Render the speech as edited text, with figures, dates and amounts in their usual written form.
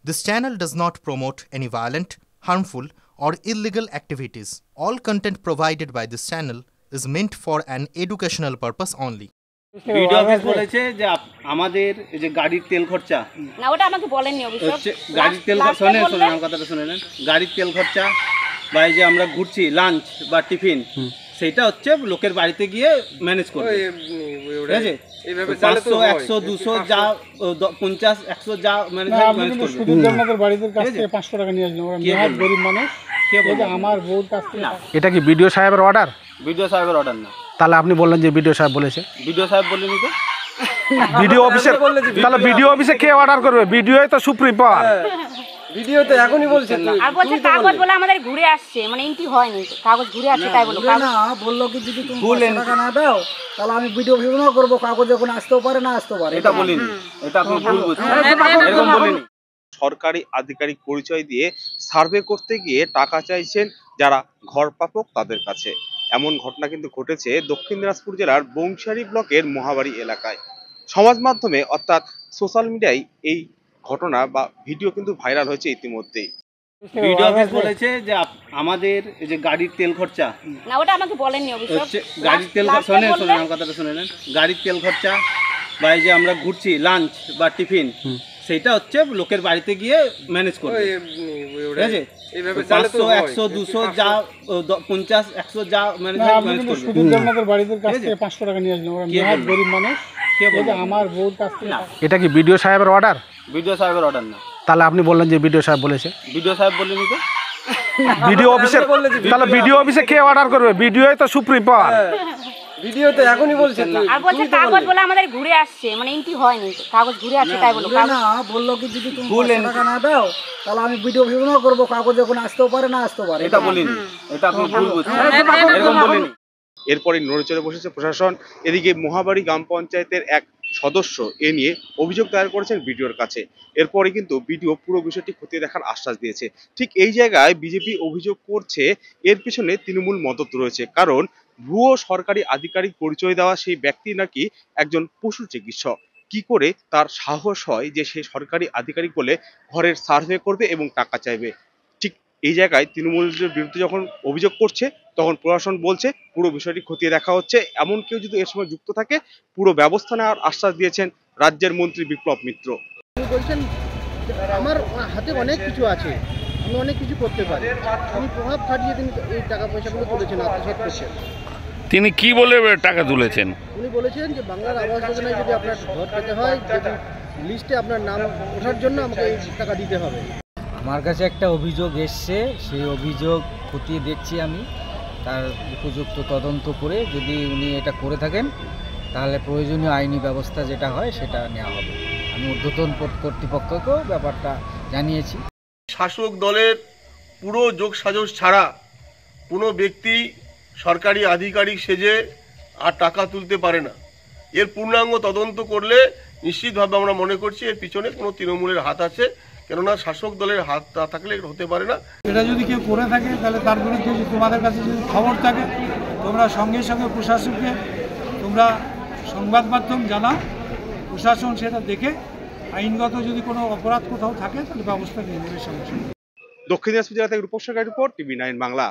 This channel does not promote any violent, harmful, or illegal activities. All content provided by this channel is meant for an educational purpose only. Video office বলেছে যে আমাদের এই যে গাড়ির তেল খরচা না ওটা আমাকে বলেননি অবশ্য গাড়ির তেল খরচা শুনেন আমার কথাটা শুনে নেন গাড়ির তেল খরচা বা এই যে আমরা ঘুরছি লাঞ্চ বা টিফিন সেটা হচ্ছে লোকের বাড়িতে গিয়ে ম্যানেজ করবে ঠিক আছে এইভাবে 500 100 200 যা 50 100 যা ম্যানেজ করবে শুধু আপনাদের বাড়িতে কাছ থেকে 500 টাকা নিয়ে আসলাম ওরা নিহাত গরিব মানুষ কে বলে আমার বউর কাছ থেকে এটা কি বিডিও সাহেবের অর্ডার? ভিডিও সাহেবের অর্ডার না। তাহলে আপনি বললেন যে বিডিও সাহেব বলেছে। ভিডিও সাহেব বললেন তো ভিডিও অফিসে তাহলে ভিডিও অফিসে কে অর্ডার করবে? ভিডিওই তো সুপ্রিম পাওয়ার। ভিডিও তো এখনই বলছেন না আর বলছে কাগজ বলে আমাদের ঘুরে আসছে মানে এন্ট্রি হয়নি কাগজ ঘুরে আসছে তাই বলো না বললো কি যদি তুমি 500 টাকা না দাও তাহলে আমি ভিডিও ভিডিও করব কাগজ যখন আসতেও পারে না আসতেও পারে এটা বলিনি এটা আপনি ভুল বুঝছেন এরকম বলিনি। সরকারি আধিকারিক পরিচয় দিয়ে সার্ভে করতে গিয়ে টাকা চাইছেন যারা ঘর প্রাপক তাদের কাছে। এমন ঘটনা কিন্তু ঘটেছে দক্ষিণ দিনাজপুর জেলার বংশিয়ারি ব্লকের মহাবাড়ি এলাকায়। সমাজ মাধ্যমে অর্থাৎ সোশ্যাল মিডিয়ায় এই ঘটনা বা ভিডিও কিন্তু ভাইরাল হয়েছে ইতিমধ্যেই। ভিডিও অফিস বলেছে যে আমাদের এই যে গাড়ির তেল খরচা না ওটা আমাকে বলেননি অবশ্য গাড়ির তেল শুনেন আমার কথাটা শুনে নেন গাড়ির তেল খরচা বা এই যে আমরা ঘুরছি লাঞ্চ বা টিফিন সেটা হচ্ছে লোকের বাড়িতে গিয়ে ম্যানেজ করবে ঠিক আছে এইভাবে 500 100 200 যা 50 100 যা ম্যানেজ করবে শুধু আপনাদের বাড়িতে কাছ থেকে 500 টাকা নিয়ে আসলাম ওরা নিহাত গরিব মানুষ কে বলে আমার বউর কাছ থেকে এটা কি বিডিও সাহেবের অর্ডার? ভিডিও সাহেবের অর্ডার না। তাহলে আপনি বললেন যে বিডিও সাহেব বলেছে। ভিডিও সাহেব বললেন তো ভিডিও অফিসে তাহলে ভিডিও অফিসে কে অর্ডার করবে? ভিডিওই তো সুপ্রিম পাওয়ার। ভিডিও তো এখনই বলছেন না আর বলছে কাগজ বলে আমাদের ঘুরে আসছে মানে এন্ট্রি হয়নি কাগজ ঘুরে আসছে তাই বলো না বললো কি যদি তুমি 500 টাকা না দাও তাহলে আমি ভিডিও ভিডিও করব কাগজ যখন আসতেও পারে না আসতেও পারে এটা বলিনি এটা আপনি ভুল বুঝছেন এরকম বলিনি। এরপরে নড়ে চড়ে বসেছে প্রশাসন। এদিকে মহাবাড়ি গ্রাম পঞ্চায়েতের এক সদস্য এ নিয়ে অভিযোগ দায়ের করেছেন বিডিওর কাছে। এরপরে কিন্তু বিডিও পুরো বিষয়টি খতিয়ে দেখার আশ্বাস দিয়েছে। ঠিক এই জায়গায় বিজেপি অভিযোগ করছে এর পিছনে তৃণমূল মদত রয়েছে, কারণ ভুয়ো সরকারি আধিকারিক পরিচয় দেওয়া সেই ব্যক্তি নাকি একজন পশু চিকিৎসক। কি করে তার সাহস হয় যে সে সরকারি আধিকারিক বলে ঘরের সার্ভে করবে এবং টাকা চাইবে? ঠিক এই জায়গায় তৃণমূলের বিরুদ্ধে যখন অভিযোগ করছে তখন প্রশাসন বলছে পুরো বিষয়টি খতিয়ে দেখা হচ্ছে, এমন কেউ যদি এর সময় যুক্ত থাকে পুরো ব্যবস্থা নেওয়ার আশ্বাস দিয়েছেন রাজ্যের মন্ত্রী বিপ্লব মিত্র। বলছেন আমার হাতে অনেক কিছু আছে আমি অনেক কিছু করতে পারি আমি প্রভাব খাটিয়ে তিনি এই টাকা পয়সাগুলো তুলেছেন আত্মসাৎ করছেন। তিনি কি বলে টাকা তুলেছেন? উনি বলেছেন যে বাংলার আবাস যোজনায় যদি আপনার ঘর পেতে হয় যদি লিস্টে আপনার নাম ওঠার জন্য আমাকে এই টাকা দিতে হবে। আমার কাছে একটা অভিযোগ এসছে, সেই অভিযোগ খতিয়ে দেখছি আমি, তার উপযুক্ত তদন্ত করে যদি উনি এটা করে থাকেন তাহলে প্রয়োজনীয় আইনি ব্যবস্থা যেটা হয় সেটা নেওয়া হবে। আমি ঊর্ধ্বতন কর্তৃপক্ষকেও ব্যাপারটা জানিয়েছি। শাসক দলের পুরো যোগসাজশ ছাড়া কোনো ব্যক্তি সরকারি আধিকারিক সেজে আর টাকা তুলতে পারে না। এর পূর্ণাঙ্গ তদন্ত করলে নিশ্চিতভাবে আমরা মনে করছি এর পিছনে কোনো তৃণমূলের হাত আছে, কেননা শাসক দলের হাত না থাকলে হতে পারে না। এটা যদি কেউ করে থাকে তাহলে তার বিরুদ্ধে যদি তোমাদের কাছে যদি খবর থাকে তোমরা সঙ্গে সঙ্গে প্রশাসনকে তোমরা সংবাদ মাধ্যম জানাও, প্রশাসন সেটা দেখে আইনগত যদি কোনো অপরাধ কোথাও থাকে তাহলে ব্যবস্থা নিয়ে নেবে সঙ্গে সঙ্গে। দক্ষিণ দিনাজপুর জেলা থেকে রূপক সরকারের রিপোর্ট, টিভি9 বাংলা।